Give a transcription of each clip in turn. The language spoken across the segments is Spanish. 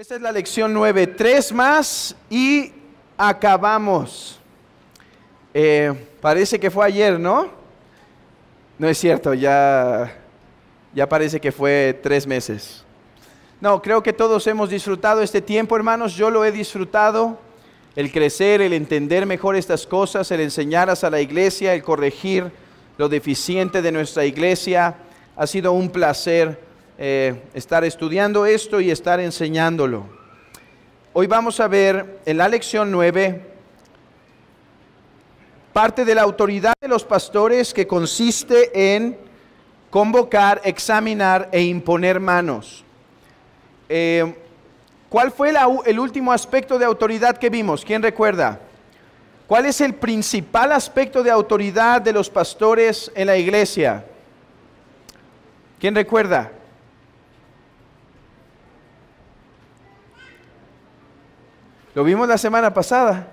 Esta es la lección 9, 3 más y acabamos. Parece que fue ayer, ¿no? No es cierto, ya parece que fue 3 meses. No, creo que todos hemos disfrutado este tiempo, hermanos. Yo lo he disfrutado, el crecer, el entender mejor estas cosas, el enseñar a la iglesia, el corregir lo deficiente de nuestra iglesia. Ha sido un placer estar estudiando esto y estar enseñándolo. Hoy vamos a ver en la lección 9 parte de la autoridad de los pastores, que consiste en convocar, examinar e imponer manos. ¿Cuál fue el último aspecto de autoridad que vimos? ¿Quién recuerda? ¿Cuál es el principal aspecto de autoridad de los pastores en la iglesia? ¿Quién recuerda? Lo vimos la semana pasada.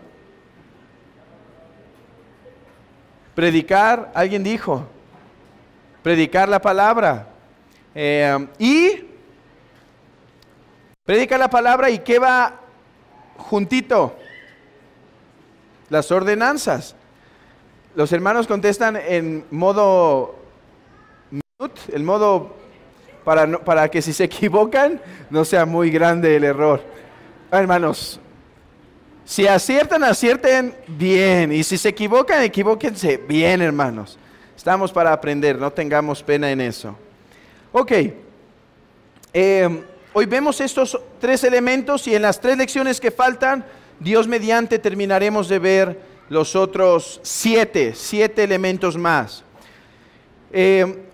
Predicar, alguien dijo. Predicar la palabra. Y predica la palabra, ¿y qué va juntito? Las ordenanzas. Los hermanos contestan en modo mute, el modo para que si se equivocan no sea muy grande el error. Hermanos, si aciertan, acierten bien, y si se equivocan, equivóquense bien, hermanos. Estamos para aprender, no tengamos pena en eso. Ok, hoy vemos estos 3 elementos, y en las 3 lecciones que faltan, Dios mediante, terminaremos de ver los otros 7 elementos más.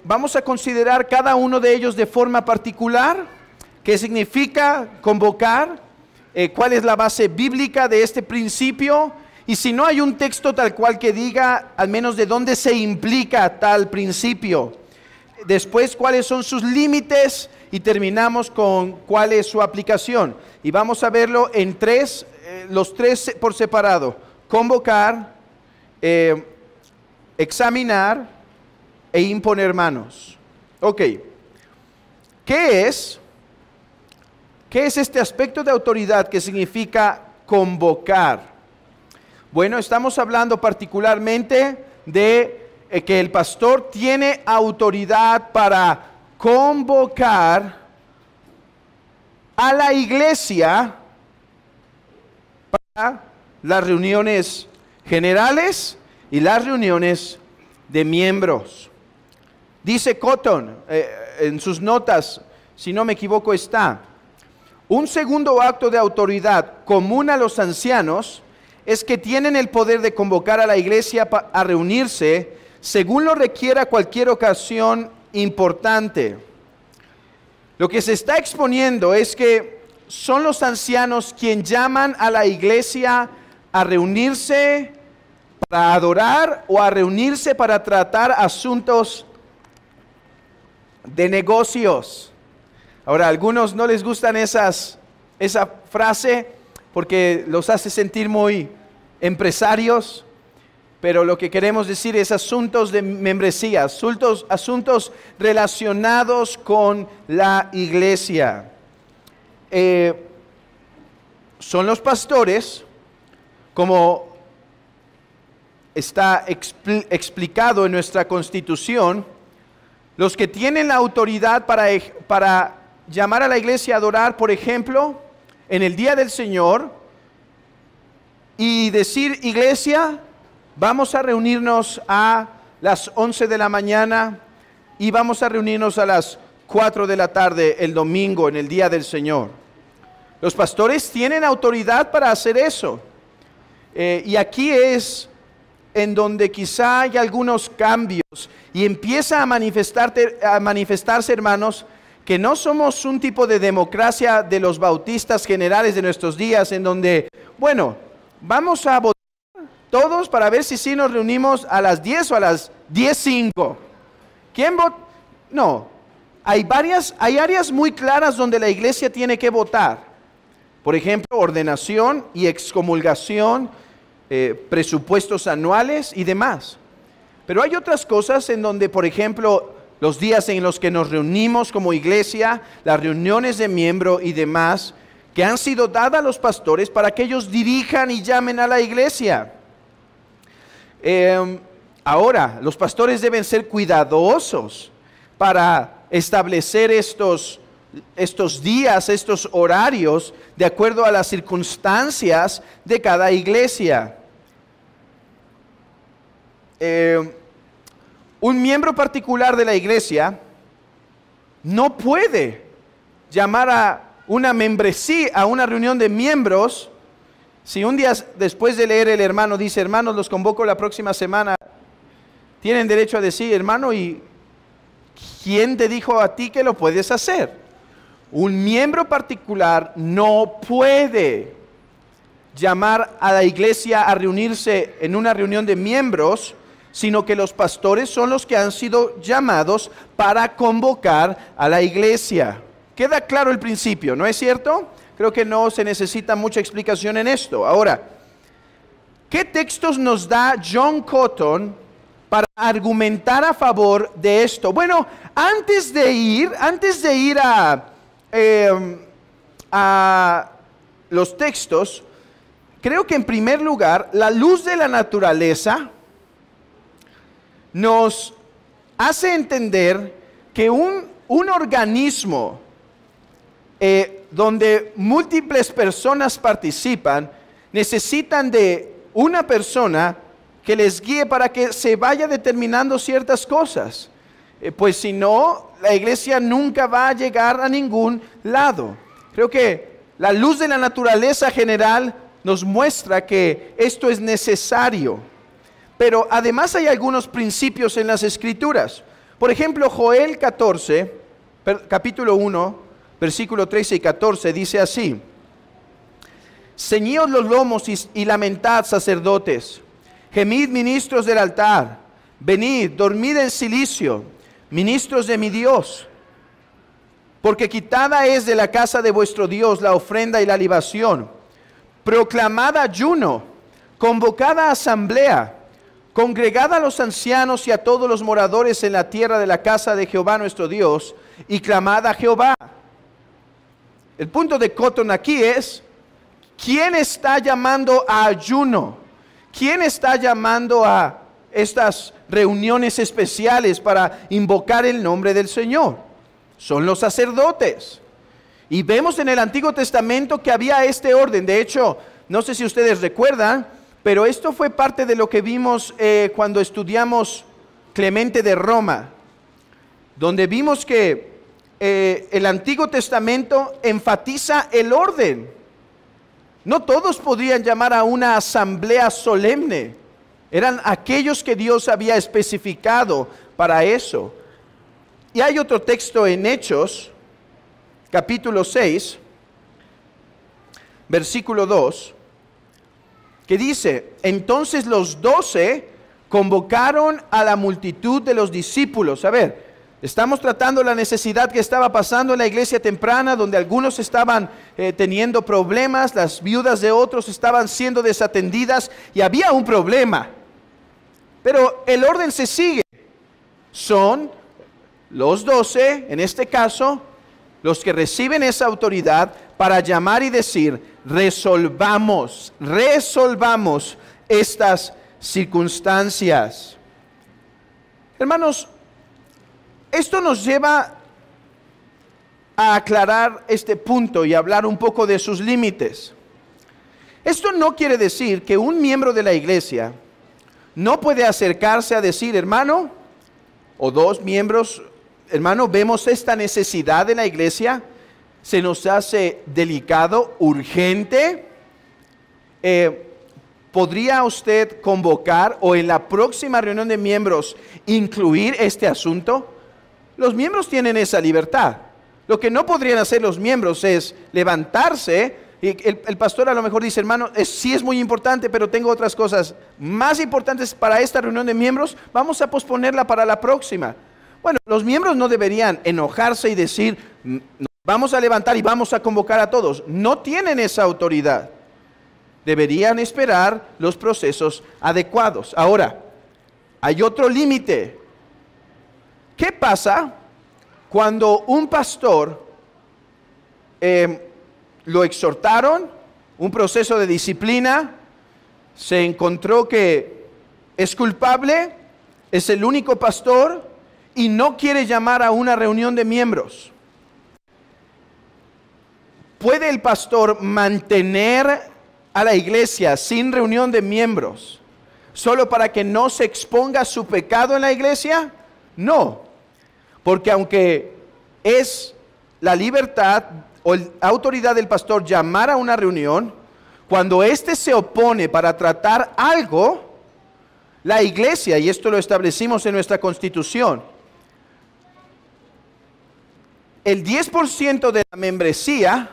Vamos a considerar cada uno de ellos de forma particular. ¿Qué significa convocar? ¿Cuál es la base bíblica de este principio? Y si no hay un texto tal cual que diga al menos de dónde se implica tal principio. Después, cuáles son sus límites, y terminamos con cuál es su aplicación. Y vamos a verlo en los 3 por separado: convocar, examinar e imponer manos. Ok, ¿qué es este aspecto de autoridad que significa convocar? Bueno, estamos hablando particularmente de que el pastor tiene autoridad para convocar a la iglesia para las reuniones generales y las reuniones de miembros. Dice Cotton en sus notas, si no me equivoco está: un segundo acto de autoridad común a los ancianos es que tienen el poder de convocar a la iglesia a reunirse según lo requiera cualquier ocasión importante. Lo que se está exponiendo es que son los ancianos quienes llaman a la iglesia a reunirse para adorar o a reunirse para tratar asuntos de negocios. Ahora, a algunos no les gustan esa frase porque los hace sentir muy empresarios, pero lo que queremos decir es asuntos de membresía, asuntos relacionados con la iglesia. Son los pastores, como está explicado en nuestra Constitución, los que tienen la autoridad para llamar a la iglesia a adorar, por ejemplo, en el día del Señor, y decir: iglesia, vamos a reunirnos a las 11 de la mañana y vamos a reunirnos a las 4 de la tarde el domingo en el día del Señor. Los pastores tienen autoridad para hacer eso. Y aquí es en donde quizá hay algunos cambios y empieza a manifestarse, hermanos, que no somos un tipo de democracia de los bautistas generales de nuestros días, en donde, bueno, vamos a votar todos para ver si sí nos reunimos a las 10 o a las 10:05. ¿Quién vota? No, hay áreas muy claras donde la iglesia tiene que votar. Por ejemplo, ordenación y excomulgación, presupuestos anuales y demás. Pero hay otras cosas en donde, por ejemplo, los días en los que nos reunimos como iglesia, las reuniones de miembro y demás, que han sido dadas a los pastores para que ellos dirijan y llamen a la iglesia. Ahora, los pastores deben ser cuidadosos para establecer estos días, estos horarios, de acuerdo a las circunstancias de cada iglesia. Un miembro particular de la iglesia no puede llamar a una membresía, a una reunión de miembros, si un día después de leer el hermano dice: hermanos, los convoco la próxima semana. Tienen derecho a decir: hermano, ¿y quién te dijo a ti que lo puedes hacer? Un miembro particular no puede llamar a la iglesia a reunirse en una reunión de miembros, sino que los pastores son los que han sido llamados para convocar a la iglesia. Queda claro el principio, ¿no es cierto? Creo que no se necesita mucha explicación en esto. Ahora, ¿qué textos nos da John Cotton para argumentar a favor de esto? Bueno, antes de ir a los textos, creo que en primer lugar, la luz de la naturaleza nos hace entender que un organismo donde múltiples personas participan, necesitan de una persona que les guíe para que se vaya determinando ciertas cosas. Pues si no, la iglesia nunca va a llegar a ningún lado. Creo que la luz de la naturaleza general nos muestra que esto es necesario. Pero además hay algunos principios en las Escrituras. Por ejemplo, Joel 14, capítulo 1, versículo 13 y 14, dice así: ceñíos los lomos y lamentad, sacerdotes, gemid, ministros del altar, venid, dormid en cilicio, ministros de mi Dios, porque quitada es de la casa de vuestro Dios la ofrenda y la libación, proclamad ayuno, convocada asamblea, congregad a los ancianos y a todos los moradores en la tierra de la casa de Jehová nuestro Dios, y clamad a Jehová. El punto de Cotton aquí es: ¿quién está llamando a ayuno? ¿Quién está llamando a estas reuniones especiales para invocar el nombre del Señor? Son los sacerdotes. Y vemos en el Antiguo Testamento que había este orden. De hecho, no sé si ustedes recuerdan, pero esto fue parte de lo que vimos cuando estudiamos Clemente de Roma, donde vimos que el Antiguo Testamento enfatiza el orden. No todos podían llamar a una asamblea solemne. Eran aquellos que Dios había especificado para eso. Y hay otro texto en Hechos, capítulo 6, versículo 2, que dice: entonces los 12 convocaron a la multitud de los discípulos. A ver, estamos tratando la necesidad que estaba pasando en la iglesia temprana, donde algunos estaban teniendo problemas, las viudas de otros estaban siendo desatendidas y había un problema. Pero el orden se sigue. Son los 12, en este caso, los que reciben esa autoridad para llamar y decir: resolvamos estas circunstancias. Hermanos, esto nos lleva a aclarar este punto y hablar un poco de sus límites. Esto no quiere decir que un miembro de la iglesia no puede acercarse a decir: hermano, o dos miembros, hermano, vemos esta necesidad en la iglesia, se nos hace delicado, urgente. ¿Podría usted convocar o en la próxima reunión de miembros incluir este asunto? Los miembros tienen esa libertad. Lo que no podrían hacer los miembros es levantarse y el pastor a lo mejor dice: hermano, sí es muy importante, pero tengo otras cosas más importantes para esta reunión de miembros, vamos a posponerla para la próxima. Bueno, los miembros no deberían enojarse y decir: vamos a levantar y vamos a convocar a todos. No tienen esa autoridad. Deberían esperar los procesos adecuados. Ahora, hay otro límite. ¿Qué pasa cuando un pastor lo exhortaron, un proceso de disciplina, se encontró que es culpable, es el único pastor y no quiere llamar a una reunión de miembros. ¿Puede el pastor mantener a la iglesia sin reunión de miembros solo para que no se exponga su pecado en la iglesia? No, porque aunque es la libertad o la autoridad del pastor llamar a una reunión, cuando éste se opone para tratar algo, la iglesia, y esto lo establecimos en nuestra constitución, el 10% de la membresía,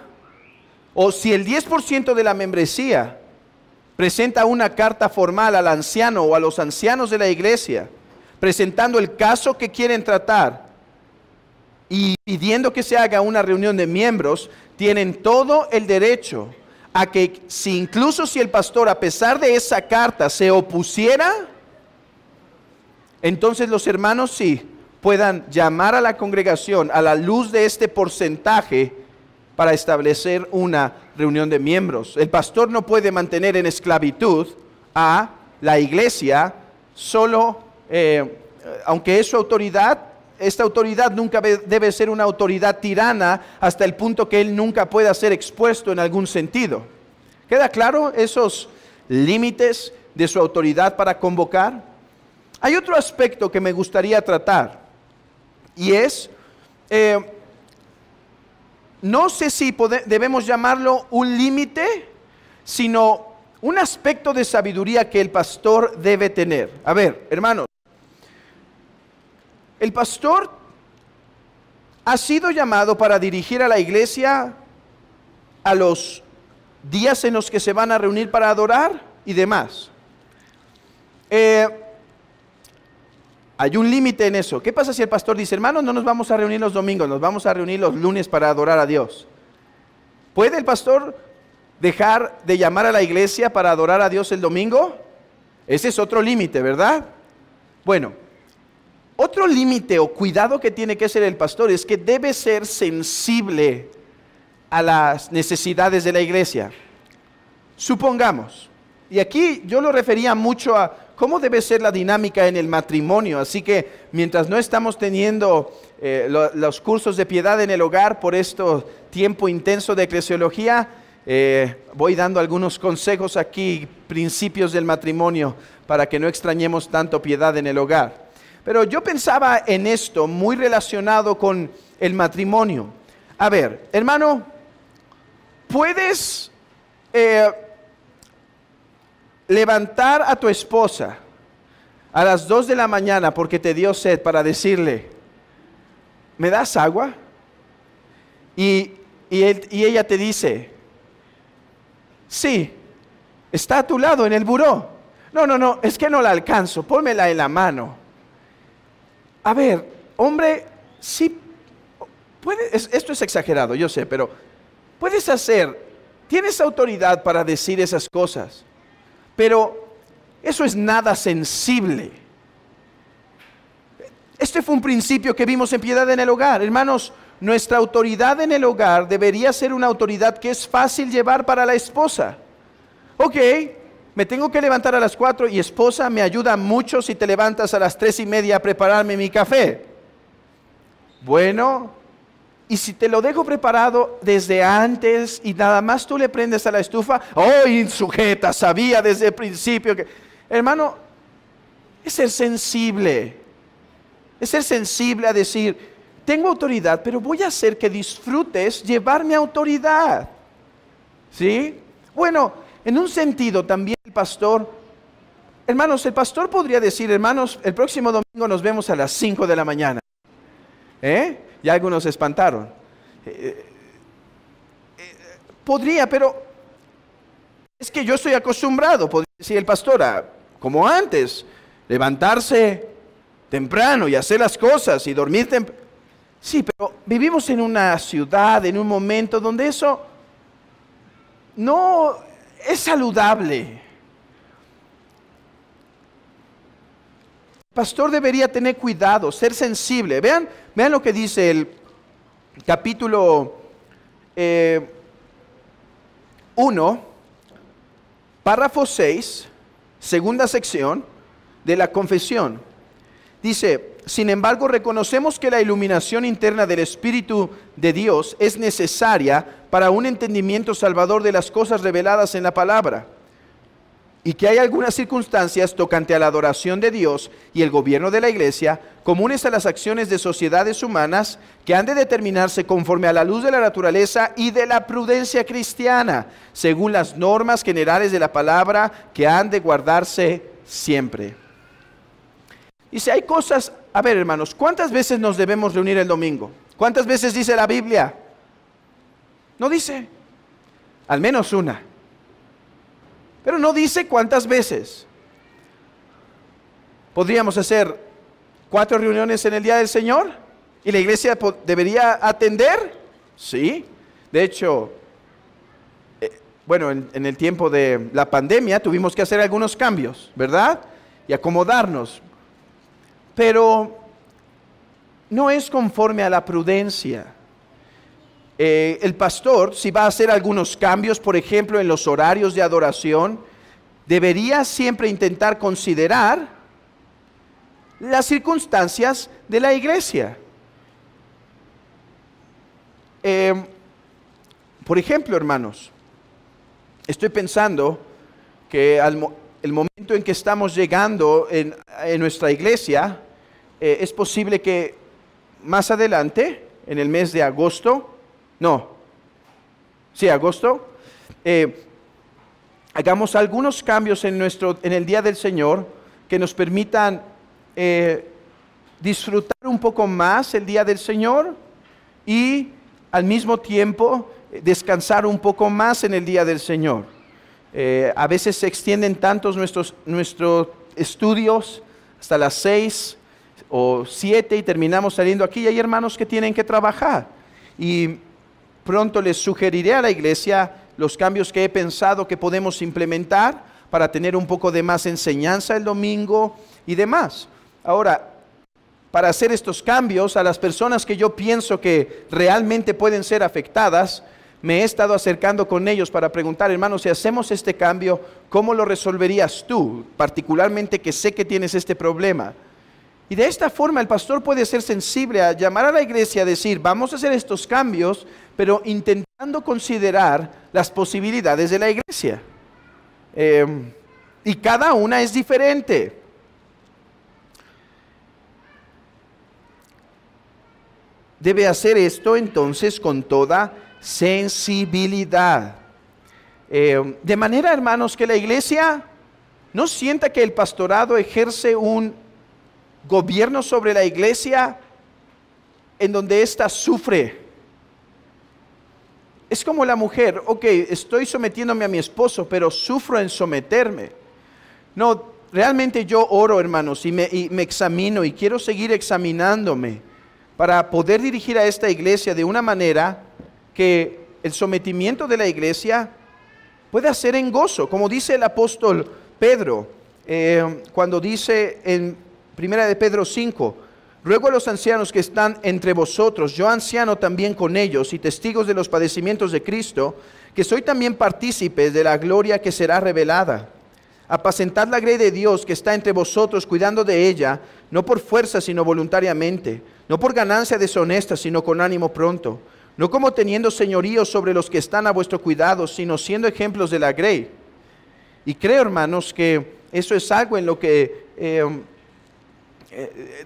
o si el 10% de la membresía presenta una carta formal al anciano o a los ancianos de la iglesia, presentando el caso que quieren tratar y pidiendo que se haga una reunión de miembros, tienen todo el derecho a que incluso si el pastor, a pesar de esa carta, se opusiera, entonces los hermanos sí puedan llamar a la congregación a la luz de este porcentaje para establecer una reunión de miembros. El pastor no puede mantener en esclavitud a la iglesia solo, aunque es su autoridad. Esta autoridad nunca debe ser una autoridad tirana hasta el punto que él nunca pueda ser expuesto en algún sentido. ¿Queda claro esos límites de su autoridad para convocar? Hay otro aspecto que me gustaría tratar y es, no sé si debemos llamarlo un límite, sino un aspecto de sabiduría que el pastor debe tener. A ver, hermanos. El pastor ha sido llamado para dirigir a la iglesia a los días en los que se van a reunir para adorar y demás. Hay un límite en eso. ¿Qué pasa si el pastor dice, hermanos, no nos vamos a reunir los domingos, nos vamos a reunir los lunes para adorar a Dios? ¿Puede el pastor dejar de llamar a la iglesia para adorar a Dios el domingo? Ese es otro límite, ¿verdad? Bueno. Otro límite o cuidado que tiene que hacer el pastor es que debe ser sensible a las necesidades de la iglesia. Supongamos, y aquí yo lo refería mucho a cómo debe ser la dinámica en el matrimonio, así que mientras no estamos teniendo los cursos de piedad en el hogar por este tiempo intenso de eclesiología, voy dando algunos consejos aquí, principios del matrimonio, para que no extrañemos tanto piedad en el hogar. Pero yo pensaba en esto muy relacionado con el matrimonio. A ver, hermano, ¿puedes levantar a tu esposa a las 2 de la mañana porque te dio sed para decirle, ¿me das agua? Y ella te dice, sí, está a tu lado en el buró. No, es que no la alcanzo, pónmela en la mano. A ver, hombre, sí, esto es exagerado, yo sé, pero tienes autoridad para decir esas cosas, pero eso es nada sensible. Este fue un principio que vimos en Piedad en el Hogar. Hermanos, nuestra autoridad en el hogar debería ser una autoridad que es fácil llevar para la esposa. Ok, me tengo que levantar a las 4 y esposa, me ayuda mucho si te levantas a las 3:30 a prepararme mi café. Bueno, y si te lo dejo preparado desde antes y nada más tú le prendes a la estufa, ¡oh, insujeta! Sabía desde el principio que... Hermano, es ser sensible. Es ser sensible a decir, tengo autoridad, pero voy a hacer que disfrutes llevar mi autoridad. ¿Sí? Bueno, en un sentido también el pastor, hermanos, el pastor podría decir, hermanos, el próximo domingo nos vemos a las 5 de la mañana. Ya algunos se espantaron. Podría, pero es que yo estoy acostumbrado, podría decir el pastor, como antes, levantarse temprano y hacer las cosas y dormir temprano. Sí, pero vivimos en una ciudad, en un momento donde eso no es saludable. El pastor debería tener cuidado, ser sensible. Vean lo que dice el capítulo 1, párrafo 6, segunda sección de la confesión. Dice: sin embargo, reconocemos que la iluminación interna del Espíritu de Dios es necesaria para un entendimiento salvador de las cosas reveladas en la palabra, y que hay algunas circunstancias tocante a la adoración de Dios y el gobierno de la iglesia, comunes a las acciones de sociedades humanas, que han de determinarse conforme a la luz de la naturaleza y de la prudencia cristiana, según las normas generales de la palabra, que han de guardarse siempre. Y si hay cosas, a ver, hermanos, ¿cuántas veces nos debemos reunir el domingo? ¿Cuántas veces dice la Biblia? No dice, al menos una. Pero no dice cuántas veces. ¿Podríamos hacer 4 reuniones en el día del Señor? ¿Y la iglesia debería atender? Sí. De hecho, bueno, en el tiempo de la pandemia tuvimos que hacer algunos cambios, ¿verdad? Y acomodarnos. Pero no es conforme a la prudencia. El pastor, si va a hacer algunos cambios, por ejemplo, en los horarios de adoración, debería siempre intentar considerar las circunstancias de la iglesia. Por ejemplo, hermanos, estoy pensando que el momento en que estamos llegando en nuestra iglesia, es posible que más adelante, en el mes de agosto, agosto, hagamos algunos cambios en el día del Señor que nos permitan disfrutar un poco más el día del Señor y al mismo tiempo descansar un poco más en el día del Señor. A veces se extienden tantos nuestros estudios hasta las 6 o 7 y terminamos saliendo aquí, y hay hermanos que tienen que trabajar. Y pronto les sugeriré a la iglesia los cambios que he pensado que podemos implementar para tener un poco de más enseñanza el domingo y demás. Ahora, para hacer estos cambios, a las personas que yo pienso que realmente pueden ser afectadas, me he estado acercando con ellos para preguntar: hermanos, si hacemos este cambio, ¿cómo lo resolverías tú? Particularmente que sé que tienes este problema. Y de esta forma el pastor puede ser sensible a llamar a la iglesia a decir: vamos a hacer estos cambios, pero intentando considerar las posibilidades de la iglesia. Y cada una es diferente. Debe hacer esto entonces con toda sensibilidad. De manera, hermanos, que la iglesia no sienta que el pastorado ejerce un gobierno sobre la iglesia en donde ésta sufre. Es como la mujer: ok, estoy sometiéndome a mi esposo, pero sufro en someterme. No, realmente yo oro, hermanos, y me examino, y quiero seguir examinándome para poder dirigir a esta iglesia de una manera que el sometimiento de la iglesia pueda ser en gozo, como dice el apóstol Pedro, cuando dice en 1 de Pedro 5: ruego a los ancianos que están entre vosotros, yo anciano también con ellos y testigos de los padecimientos de Cristo, que soy también partícipe de la gloria que será revelada. Apacentad la grey de Dios que está entre vosotros, cuidando de ella, no por fuerza sino voluntariamente, no por ganancia deshonesta sino con ánimo pronto, no como teniendo señorío sobre los que están a vuestro cuidado, sino siendo ejemplos de la grey. Y creo, hermanos, que eso es algo en lo que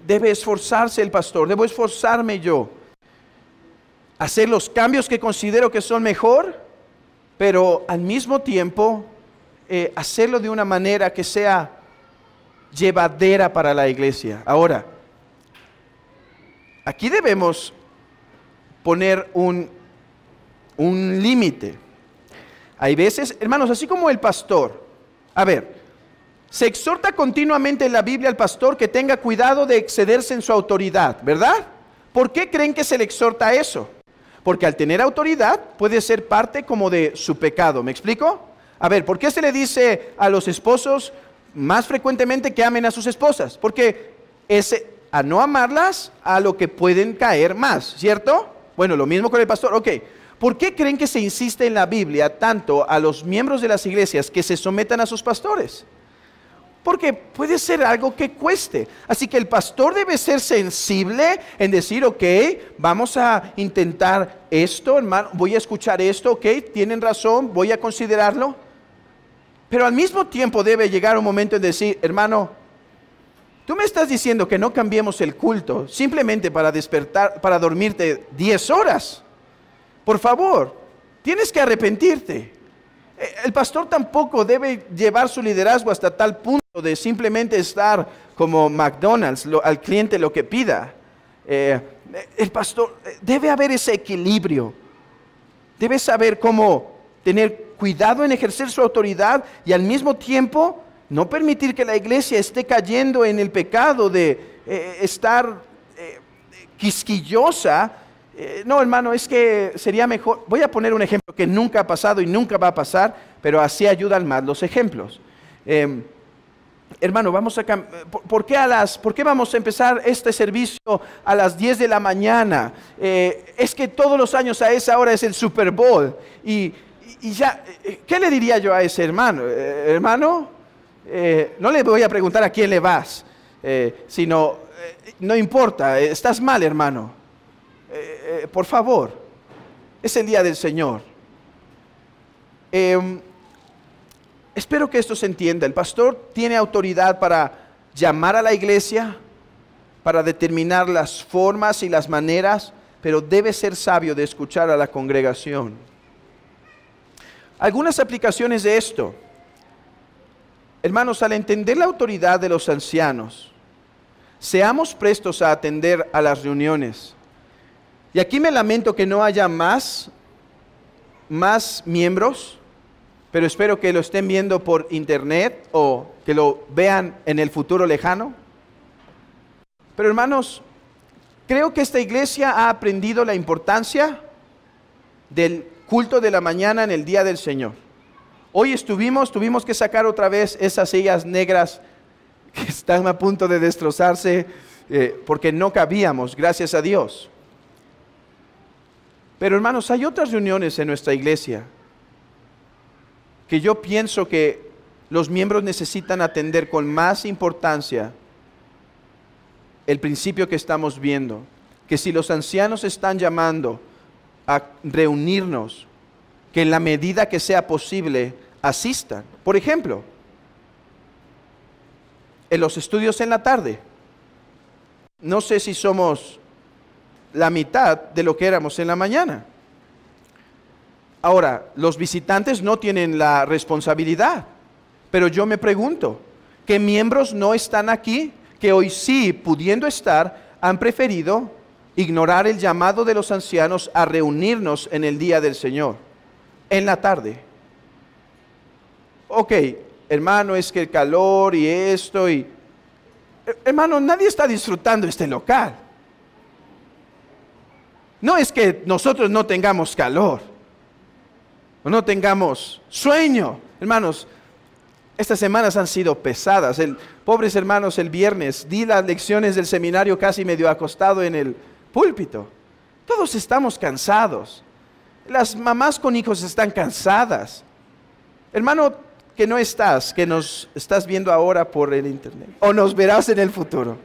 debe esforzarse el pastor, debo esforzarme yo, hacer los cambios que considero que son mejor, pero al mismo tiempo hacerlo de una manera que sea llevadera para la iglesia. Ahora, aquí debemos poner un límite. Hay veces, hermanos, así como el pastor, se exhorta continuamente en la Biblia al pastor que tenga cuidado de excederse en su autoridad, ¿verdad? ¿Por qué creen que se le exhorta eso? Porque al tener autoridad puede ser parte como de su pecado. ¿Me explico? ¿Por qué se le dice a los esposos más frecuentemente que amen a sus esposas? Porque a no amarlas a lo que pueden caer más, ¿cierto? Bueno, lo mismo con el pastor. Ok, ¿Por qué creen que se insiste en la Biblia tanto a los miembros de las iglesias que se sometan a sus pastores? Porque puede ser algo que cueste. Así que el pastor debe ser sensible en decir, ok, vamos a intentar esto, hermano, voy a escuchar esto, ok, tienen razón, voy a considerarlo. Pero al mismo tiempo debe llegar un momento en decir, hermano, tú me estás diciendo que no cambiemos el culto simplemente para despertar, para dormirte 10 horas. Por favor, tienes que arrepentirte. El pastor tampoco debe llevar su liderazgo hasta tal punto de simplemente estar como McDonald's, al cliente lo que pida. El pastor, debe haber ese equilibrio. Debe saber cómo tener cuidado en ejercer su autoridad y al mismo tiempo no permitir que la iglesia esté cayendo en el pecado de estar quisquillosa. No, hermano, es que sería mejor. Voy a poner un ejemplo que nunca ha pasado y nunca va a pasar, pero así ayudan más los ejemplos. Hermano, vamos a ¿por qué vamos a empezar este servicio a las 10 de la mañana? Es que todos los años a esa hora es el Super Bowl. Y ya, ¿qué le diría yo a ese hermano? Hermano, no le voy a preguntar a quién le vas, sino, no importa, estás mal, hermano. Por favor, es el día del Señor. Espero que esto se entienda. El pastor tiene autoridad para llamar a la iglesia, para determinar las formas y las maneras, pero debe ser sabio de escuchar a la congregación. Algunas aplicaciones de esto. Hermanos, al entender la autoridad de los ancianos, seamos prestos a atender a las reuniones. Y aquí me lamento que no haya más miembros, pero espero que lo estén viendo por internet o que lo vean en el futuro lejano. Pero hermanos, creo que esta iglesia ha aprendido la importancia del culto de la mañana en el día del Señor. Hoy tuvimos que sacar otra vez esas sillas negras que están a punto de destrozarse porque no cabíamos, gracias a Dios. Pero hermanos, hay otras reuniones en nuestra iglesia que yo pienso que los miembros necesitan atender con más importancia el principio que estamos viendo, que si los ancianos están llamando a reunirnos, que en la medida que sea posible asistan. Por ejemplo, en los estudios en la tarde, no sé si somos la mitad de lo que éramos en la mañana. Ahora, los visitantes no tienen la responsabilidad, pero yo me pregunto, ¿qué miembros no están aquí que hoy sí, pudiendo estar, han preferido ignorar el llamado de los ancianos a reunirnos en el día del Señor, en la tarde? Ok, hermano, es que el calor y esto y... Hermano, nadie está disfrutando este local. No es que nosotros no tengamos calor o no tengamos sueño. Hermanos, estas semanas han sido pesadas. Pobres hermanos, el viernes di las lecciones del seminario casi medio acostado en el púlpito. Todos estamos cansados. Las mamás con hijos están cansadas. Hermano, que no estás, que nos estás viendo ahora por el internet o nos verás en el futuro.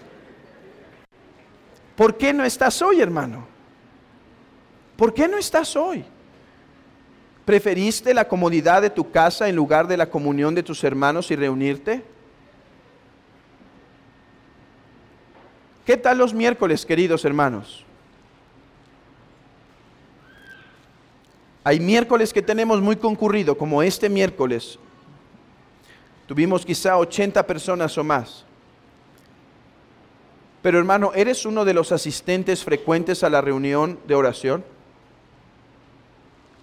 ¿Por qué no estás hoy, hermano? ¿Por qué no estás hoy? ¿Preferiste la comodidad de tu casa en lugar de la comunión de tus hermanos y reunirte? ¿Qué tal los miércoles, queridos hermanos? Hay miércoles que tenemos muy concurrido, como este miércoles. Tuvimos quizá 80 personas o más. Pero hermano, ¿eres uno de los asistentes frecuentes a la reunión de oración?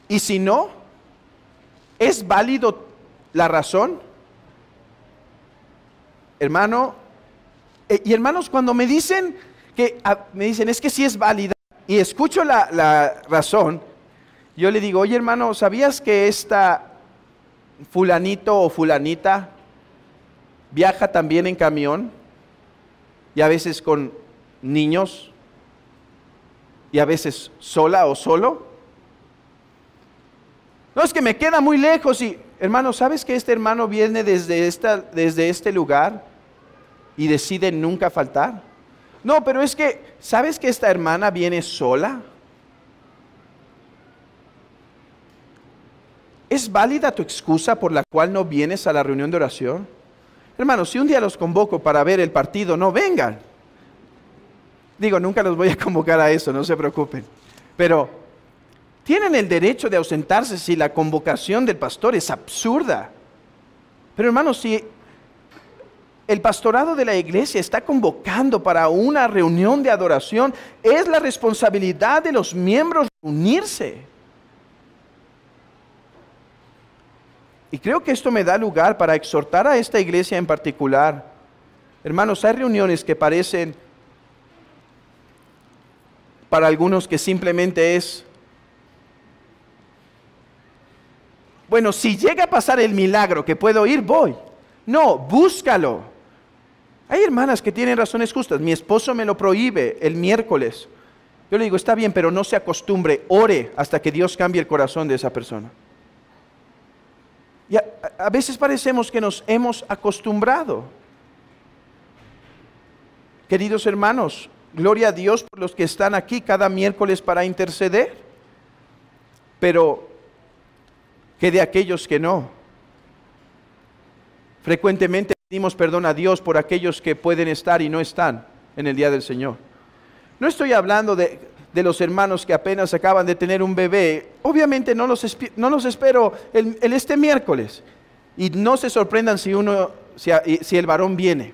Y si no, ¿es válido la razón? Hermano, y hermanos, cuando me dicen es que sí es válida, y escucho la razón, yo le digo, oye hermano, ¿sabías que esta fulanito o fulanita viaja también en camión? Y a veces con niños, y a veces sola o solo. No, es que me queda muy lejos. Y hermano, ¿sabes que este hermano viene desde este lugar y decide nunca faltar? No, pero es que, ¿sabes que esta hermana viene sola? ¿Es válida tu excusa por la cual no vienes a la reunión de oración? Hermanos, si un día los convoco para ver el partido, no vengan. Digo, nunca los voy a convocar a eso, no se preocupen. Pero tienen el derecho de ausentarse si la convocación del pastor es absurda. Pero hermanos, si el pastorado de la iglesia está convocando para una reunión de adoración, es la responsabilidad de los miembros unirse. Y creo que esto me da lugar para exhortar a esta iglesia en particular. Hermanos, hay reuniones que parecen para algunos que simplemente es, bueno, si llega a pasar el milagro que puedo ir, voy. No, búscalo. Hay hermanas que tienen razones justas. Mi esposo me lo prohíbe el miércoles. Yo le digo, está bien, pero no se acostumbre, ore hasta que Dios cambie el corazón de esa persona. Y a veces parecemos que nos hemos acostumbrado. Queridos hermanos, gloria a Dios por los que están aquí cada miércoles para interceder. Pero, ¿qué de aquellos que no? Frecuentemente pedimos perdón a Dios por aquellos que pueden estar y no están en el día del Señor. No estoy hablando de los hermanos que apenas acaban de tener un bebé. Obviamente no los espero este miércoles. Y no se sorprendan si el varón viene.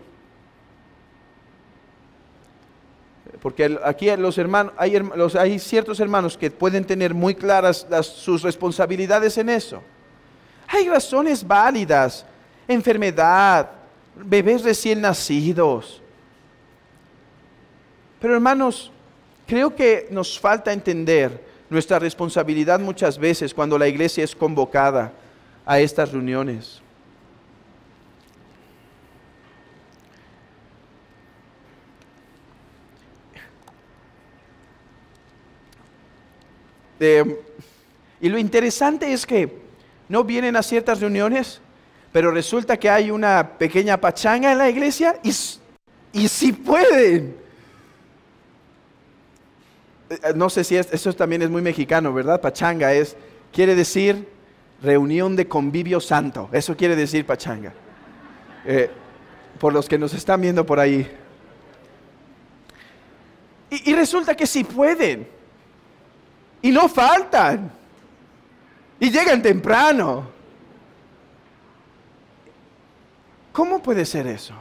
Porque aquí los hermanos, hay ciertos hermanos que pueden tener muy claras sus responsabilidades en eso. Hay razones válidas, enfermedad, bebés recién nacidos. Pero hermanos, creo que nos falta entender nuestra responsabilidad muchas veces cuando la iglesia es convocada a estas reuniones. Y lo interesante es que no vienen a ciertas reuniones, pero resulta que hay una pequeña pachanga en la iglesia y sí pueden. No sé si eso también es muy mexicano, ¿verdad? Pachanga quiere decir reunión de convivio santo. Eso quiere decir pachanga. Por los que nos están viendo por ahí. Y resulta que sí pueden. Y no faltan. Y llegan temprano. ¿Cómo puede ser eso?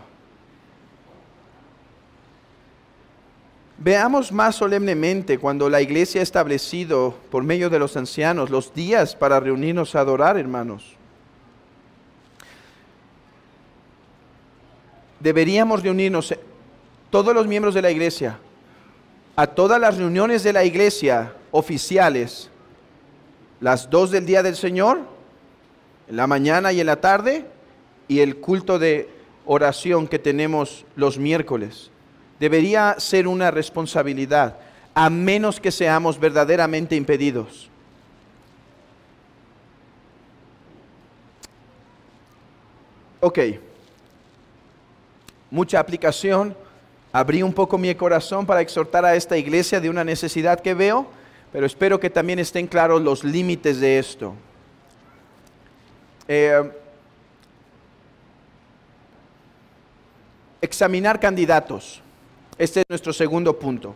Veamos más solemnemente cuando la iglesia ha establecido por medio de los ancianos los días para reunirnos a adorar, hermanos. Deberíamos reunirnos todos los miembros de la iglesia a todas las reuniones de la iglesia oficiales, las 2 del día del Señor, en la mañana y en la tarde, y el culto de oración que tenemos los miércoles. Debería ser una responsabilidad, a menos que seamos verdaderamente impedidos. Ok, mucha aplicación. Abrí un poco mi corazón para exhortar a esta iglesia de una necesidad que veo, pero espero que también estén claros los límites de esto. Examinar candidatos. Este es nuestro segundo punto.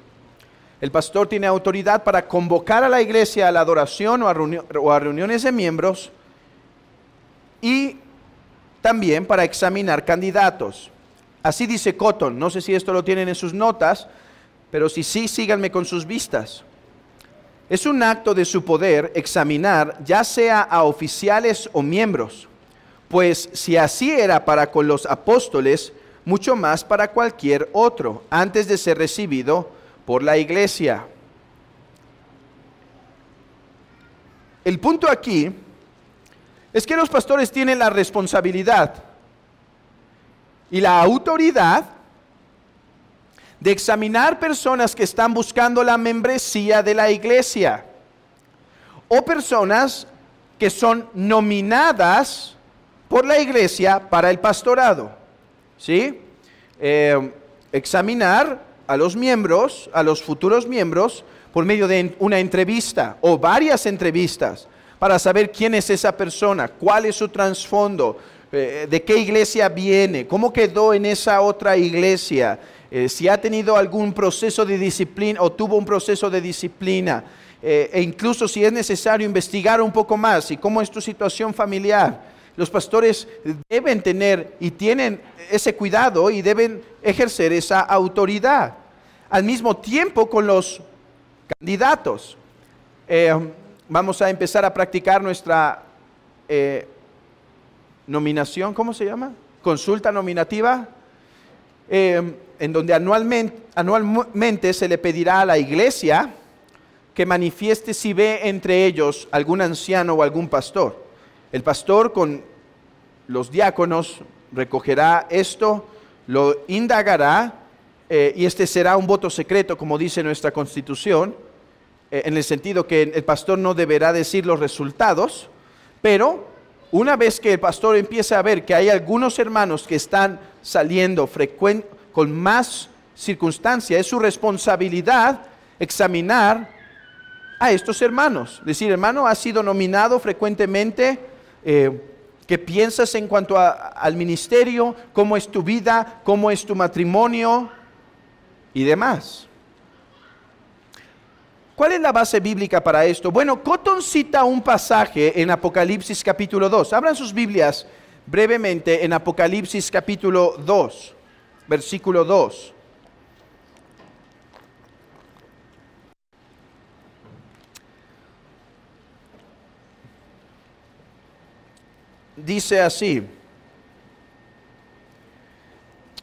El pastor tiene autoridad para convocar a la iglesia a la adoración o a reuniones de miembros y también para examinar candidatos. Así dice Cotton. No sé si esto lo tienen en sus notas, pero si sí, síganme con sus vistas. Es un acto de su poder examinar ya sea a oficiales o miembros, pues si así era para con los apóstoles, mucho más para cualquier otro, antes de ser recibido por la iglesia. El punto aquí es que los pastores tienen la responsabilidad y la autoridad de examinar personas que están buscando la membresía de la iglesia o personas que son nominadas por la iglesia para el pastorado. ¿Sí? Examinar a los miembros, a los futuros miembros, por medio de una entrevista o varias entrevistas, para saber quién es esa persona, cuál es su trasfondo, de qué iglesia viene, cómo quedó en esa otra iglesia, si ha tenido algún proceso de disciplina o tuvo un proceso de disciplina, e incluso si es necesario investigar un poco más y cómo es tu situación familiar. Los pastores deben tener y tienen ese cuidado y deben ejercer esa autoridad. Al mismo tiempo con los candidatos. Vamos a empezar a practicar nuestra nominación, ¿cómo se llama? Consulta nominativa, en donde anualmente se le pedirá a la iglesia que manifieste si ve entre ellos algún anciano o algún pastor. El pastor con los diáconos recogerá esto, lo indagará, y este será un voto secreto, como dice nuestra Constitución, en el sentido que el pastor no deberá decir los resultados, pero una vez que el pastor empiece a ver que hay algunos hermanos que están saliendo con más circunstancia, es su responsabilidad examinar a estos hermanos. Decir, hermano, has sido nominado frecuentemente, ¿qué piensas en cuanto al ministerio? ¿Cómo es tu vida? ¿Cómo es tu matrimonio? Y demás. ¿Cuál es la base bíblica para esto? Bueno, Cotton cita un pasaje en Apocalipsis capítulo 2. Abran sus Biblias brevemente en Apocalipsis capítulo 2, versículo 2. Dice así: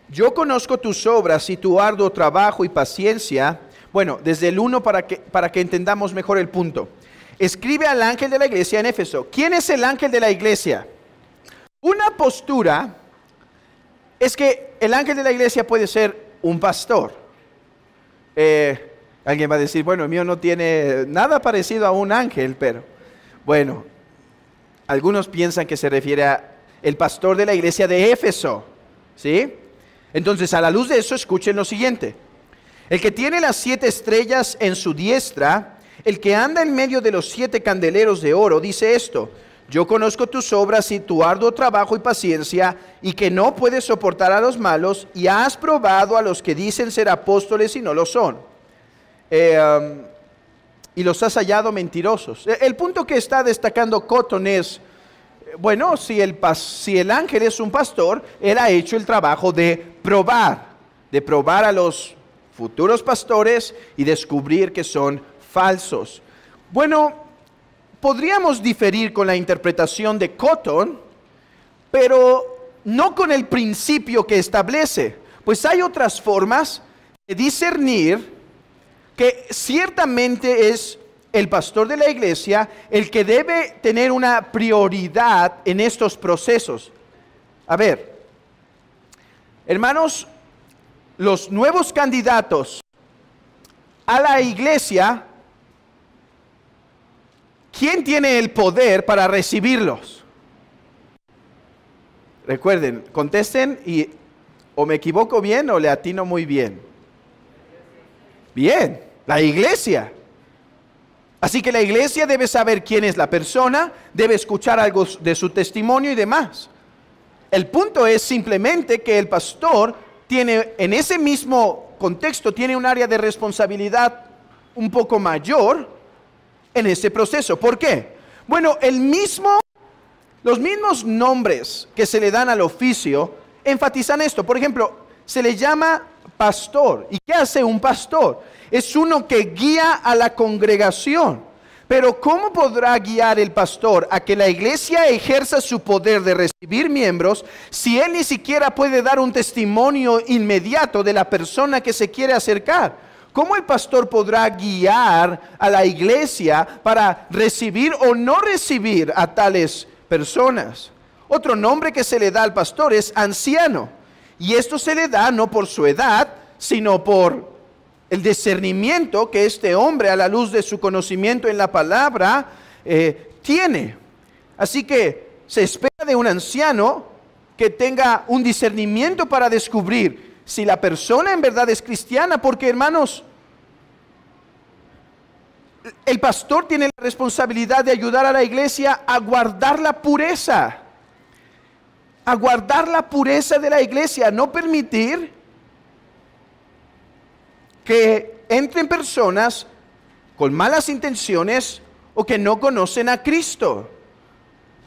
yo conozco tus obras y tu arduo trabajo y paciencia. Bueno, desde el 1 para que entendamos mejor el punto. Escribe al ángel de la iglesia en Éfeso. ¿Quién es el ángel de la iglesia? Una postura es que el ángel de la iglesia puede ser un pastor. Alguien va a decir, bueno, el mío no tiene nada parecido a un ángel, pero bueno, algunos piensan que se refiere a el pastor de la iglesia de Éfeso, ¿sí? Entonces, a la luz de eso, escuchen lo siguiente. El que tiene las 7 estrellas en su diestra, el que anda en medio de los 7 candeleros de oro, dice esto: yo conozco tus obras y tu arduo trabajo y paciencia, y que no puedes soportar a los malos, y has probado a los que dicen ser apóstoles y no lo son, y los has hallado mentirosos. El punto que está destacando Cotton es, bueno, si el ángel es un pastor, él ha hecho el trabajo de probar a los futuros pastores y descubrir que son falsos. Bueno, podríamos diferir con la interpretación de Cotton, pero no con el principio que establece, pues hay otras formas de discernir que ciertamente es el pastor de la iglesia el que debe tener una prioridad en estos procesos. A ver, hermanos, los nuevos candidatos a la iglesia, ¿quién tiene el poder para recibirlos? Recuerden, contesten y o me equivoco bien o le atino muy bien. Bien, la iglesia. Así que la iglesia debe saber quién es la persona, debe escuchar algo de su testimonio y demás. El punto es simplemente que el pastor tiene, en ese mismo contexto, tiene un área de responsabilidad un poco mayor en ese proceso. ¿Por qué? Bueno, los mismos nombres que se le dan al oficio enfatizan esto. Por ejemplo, se le llama pastor. ¿Y qué hace un pastor? Es uno que guía a la congregación. Pero ¿cómo podrá guiar el pastor a que la iglesia ejerza su poder de recibir miembros si él ni siquiera puede dar un testimonio inmediato de la persona que se quiere acercar? ¿Cómo el pastor podrá guiar a la iglesia para recibir o no recibir a tales personas? Otro nombre que se le da al pastor es anciano. Y esto se le da no por su edad, sino por el discernimiento que este hombre, a la luz de su conocimiento en la palabra, tiene. Así que se espera de un anciano que tenga un discernimiento para descubrir si la persona en verdad es cristiana, porque hermanos, el pastor tiene la responsabilidad de ayudar a la iglesia a guardar la pureza, de la iglesia, no permitir que entren personas con malas intenciones o que no conocen a Cristo.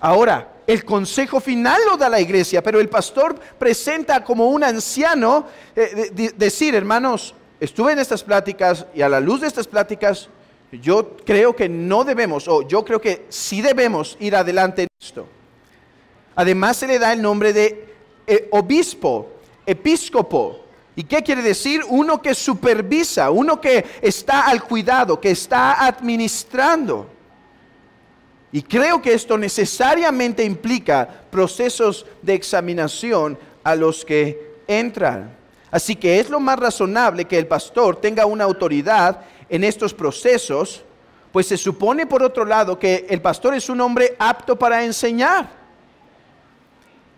Ahora, el consejo final lo da la iglesia, pero el pastor presenta como un anciano decir, hermanos, estuve en estas pláticas y a la luz de estas pláticas, yo creo que no debemos, o yo creo que sí debemos ir adelante en esto. Además se le da el nombre de obispo, episcopo. ¿Y qué quiere decir? Uno que supervisa, uno que está al cuidado, que está administrando. Y creo que esto necesariamente implica procesos de examinación a los que entran. Así que es lo más razonable que el pastor tenga una autoridad en estos procesos, pues se supone por otro lado que el pastor es un hombre apto para enseñar.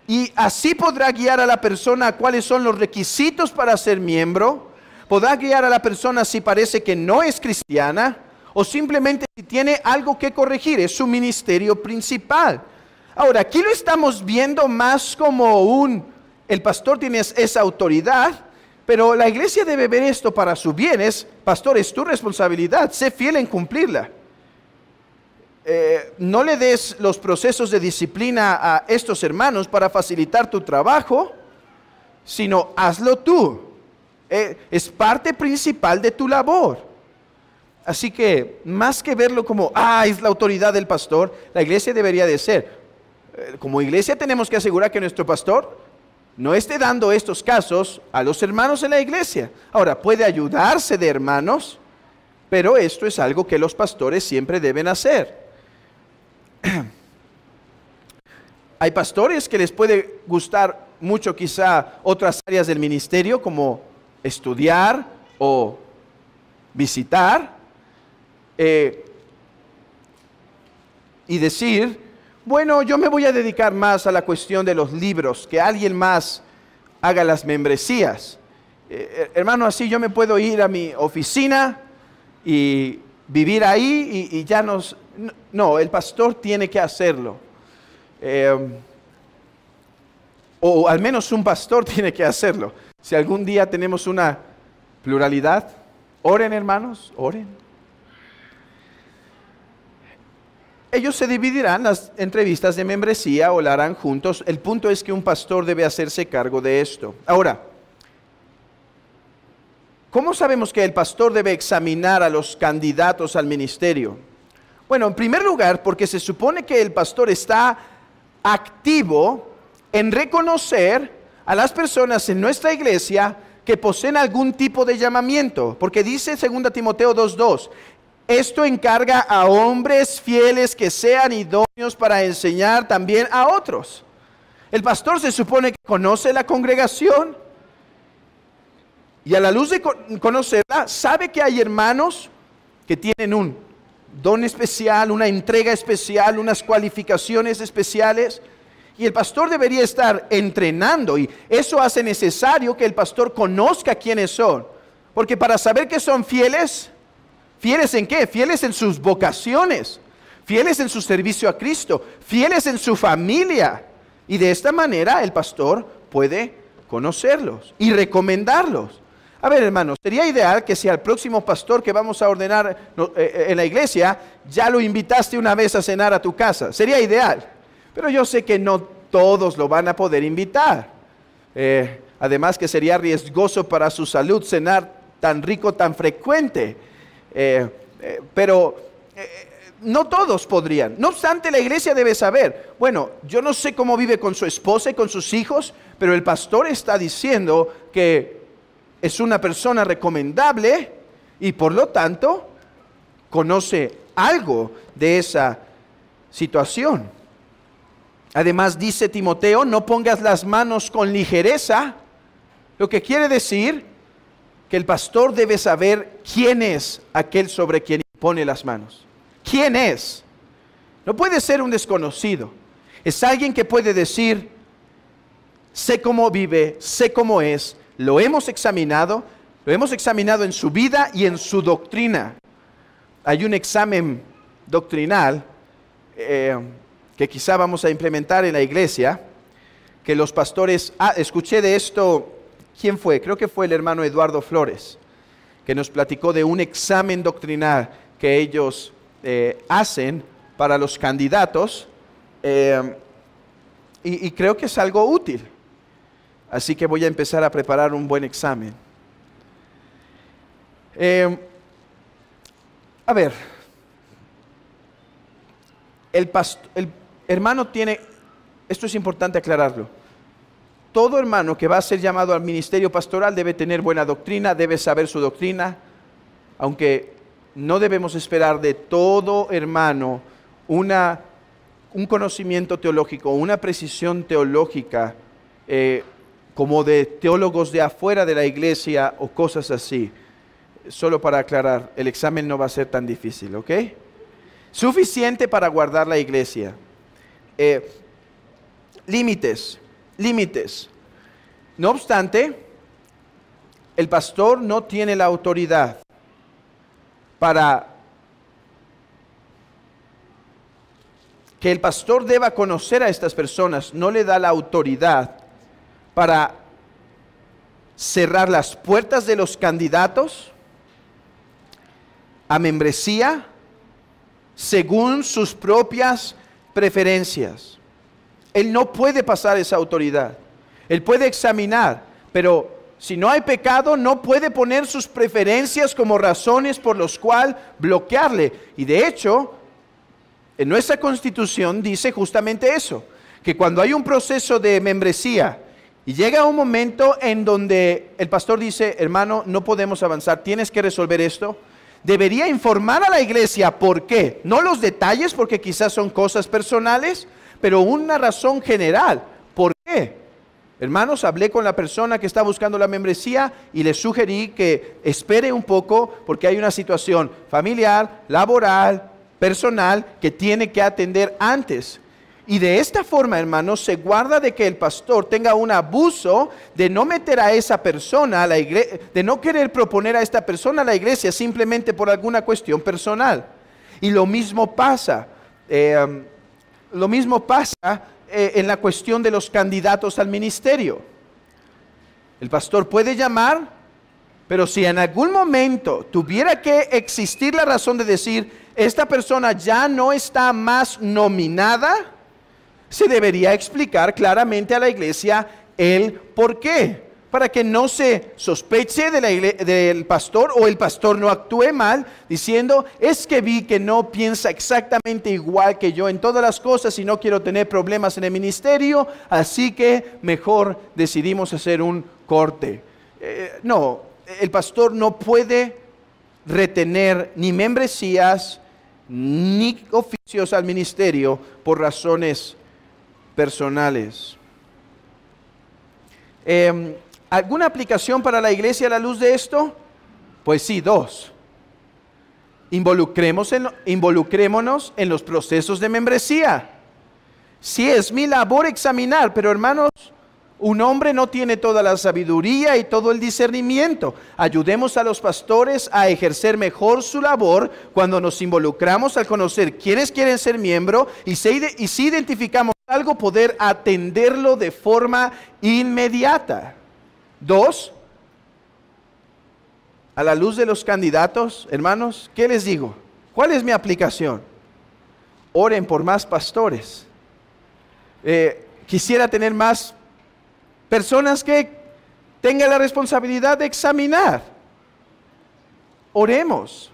Y así podrá guiar a la persona a cuáles son los requisitos para ser miembro, podrá guiar a la persona si parece que no es cristiana, o simplemente si tiene algo que corregir, es su ministerio principal. Ahora, aquí lo estamos viendo más como el pastor tiene esa autoridad, pero la iglesia debe ver esto para su bien. Pastor, es tu responsabilidad, sé fiel en cumplirla. No le des los procesos de disciplina a estos hermanos para facilitar tu trabajo, sino hazlo tú. Es parte principal de tu labor. Así que, más que verlo como, es la autoridad del pastor, la iglesia debería de ser. Como iglesia tenemos que asegurar que nuestro pastor no esté dando estos casos a los hermanos en la iglesia. Ahora, puede ayudarse de hermanos, pero esto es algo que los pastores siempre deben hacer. Hay pastores que les puede gustar mucho quizá otras áreas del ministerio, como estudiar o visitar, y decir, bueno, yo me voy a dedicar más a la cuestión de los libros, que alguien más haga las membresías. Hermano, así yo me puedo ir a mi oficina y vivir ahí y ya nos... No, el pastor tiene que hacerlo. O al menos un pastor tiene que hacerlo. Si algún día tenemos una pluralidad, oren hermanos, oren. Ellos se dividirán las entrevistas de membresía o la harán juntos. El punto es que un pastor debe hacerse cargo de esto. Ahora, ¿cómo sabemos que el pastor debe examinar a los candidatos al ministerio? Bueno, en primer lugar, porque se supone que el pastor está activo en reconocer a las personas en nuestra iglesia que poseen algún tipo de llamamiento. Porque dice 2 Timoteo 2:2, esto encarga a hombres fieles que sean idóneos para enseñar también a otros. El pastor se supone que conoce la congregación y a la luz de conocerla, sabe que hay hermanos que tienen un don especial, una entrega especial, unas cualificaciones especiales, y el pastor debería estar entrenando, y eso hace necesario que el pastor conozca quiénes son, porque para saber que son fieles, ¿fieles en qué? Fieles en sus vocaciones, fieles en su servicio a Cristo, fieles en su familia, y de esta manera el pastor puede conocerlos y recomendarlos. A ver, hermanos, sería ideal que si al próximo pastor que vamos a ordenar en la iglesia, ya lo invitaste una vez a cenar a tu casa. Sería ideal. Pero yo sé que no todos lo van a poder invitar. Además que sería riesgoso para su salud cenar tan rico, tan frecuente. Pero no todos podrían. No obstante, la iglesia debe saber, bueno, yo no sé cómo vive con su esposa y con sus hijos, pero el pastor está diciendo que es una persona recomendable y por lo tanto conoce algo de esa situación. Además dice Timoteo, no pongas las manos con ligereza, lo que quiere decir que el pastor debe saber quién es aquel sobre quien pone las manos. ¿Quién es? No puede ser un desconocido. Es alguien que puede decir, sé cómo vive, sé cómo es, lo hemos examinado en su vida y en su doctrina. Hay un examen doctrinal que quizá vamos a implementar en la iglesia, que los pastores, escuché de esto, ¿quién fue? Creo que fue el hermano Eduardo Flores, que nos platicó de un examen doctrinal que ellos hacen para los candidatos, y creo que es algo útil. Así que voy a empezar a preparar un buen examen. A ver, el hermano tiene, esto es importante aclararlo, todo hermano que va a ser llamado al ministerio pastoral debe tener buena doctrina, debe saber su doctrina, aunque no debemos esperar de todo hermano un conocimiento teológico, una precisión teológica, como de teólogos de afuera de la iglesia o cosas así. Solo para aclarar, el examen no va a ser tan difícil, ¿ok? Suficiente para guardar la iglesia. Límites. No obstante, el pastor no tiene la autoridad para que el pastor deba conocer a estas personas, no le da la autoridad para cerrar las puertas de los candidatos a membresía según sus propias preferencias. Él no puede pasar esa autoridad. Él puede examinar, pero si no hay pecado, no puede poner sus preferencias como razones por las cuales bloquearle. Y de hecho, en nuestra Constitución dice justamente eso, que cuando hay un proceso de membresía y llega un momento en donde el pastor dice, hermano, no podemos avanzar, tienes que resolver esto, debería informar a la iglesia por qué. No los detalles, porque quizás son cosas personales, pero una razón general. ¿Por qué? Hermanos, hablé con la persona que está buscando la membresía y le sugerí que espere un poco porque hay una situación familiar, laboral, personal que tiene que atender antes. Y de esta forma, hermanos, se guarda de que el pastor tenga un abuso de no meter a esa persona a la iglesia, de no querer proponer a esta persona a la iglesia simplemente por alguna cuestión personal. Y lo mismo pasa en la cuestión de los candidatos al ministerio. El pastor puede llamar, pero si en algún momento tuviera que existir la razón de decir, esta persona ya no está más nominada, se debería explicar claramente a la iglesia el por qué, para que no se sospeche del pastor o el pastor no actúe mal, diciendo, es que vi que no piensa exactamente igual que yo en todas las cosas y no quiero tener problemas en el ministerio, así que mejor decidimos hacer un corte. No, el pastor no puede retener ni membresías ni oficios al ministerio por razones personales. ¿Alguna aplicación para la iglesia a la luz de esto? Pues sí, dos. Involucrémonos en los procesos de membresía. Sí, es mi labor examinar, pero hermanos, un hombre no tiene toda la sabiduría y todo el discernimiento. Ayudemos a los pastores a ejercer mejor su labor cuando nos involucramos al conocer quiénes quieren ser miembro y si identificamos algo, poder atenderlo de forma inmediata. Dos, a la luz de los candidatos, hermanos, ¿qué les digo? ¿Cuál es mi aplicación? Oren por más pastores. Quisiera tener más personas que tengan la responsabilidad de examinar. Oremos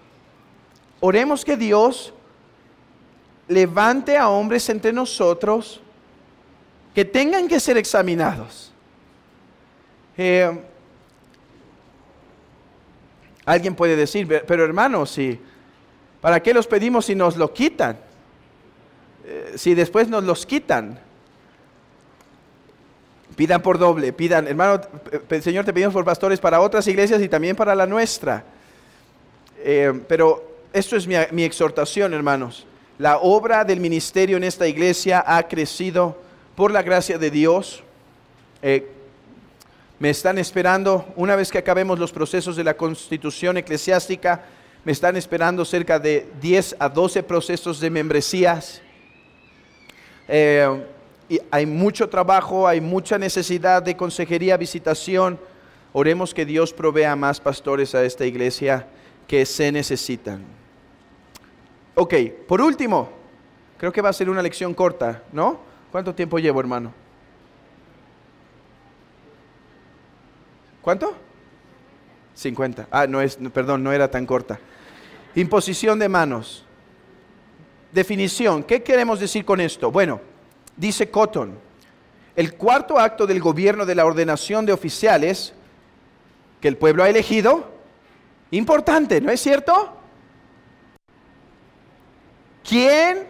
que Dios levante a hombres entre nosotros que tengan que ser examinados. Alguien puede decir, pero hermano, ¿para qué los pedimos si nos lo quitan? Si después nos los quitan. Pidan por doble, pidan, hermano, Señor, te pedimos por pastores para otras iglesias y también para la nuestra. Pero esto es mi exhortación, hermanos. La obra del ministerio en esta iglesia ha crecido por la gracia de Dios. Me están esperando, una vez que acabemos los procesos de la constitución eclesiástica, me están esperando cerca de 10 a 12 procesos de membresías. Y hay mucho trabajo, hay mucha necesidad de consejería, visitación. Oremos que Dios provea más pastores a esta iglesia que se necesitan. Ok, por último, creo que va a ser una lección corta, ¿no? ¿Cuánto tiempo llevo, hermano? ¿Cuánto? 50. Perdón, no era tan corta. Imposición de manos. Definición, ¿qué queremos decir con esto? Bueno, dice Cotton, el cuarto acto del gobierno de la ordenación de oficiales que el pueblo ha elegido, importante, ¿no es cierto? ¿Quién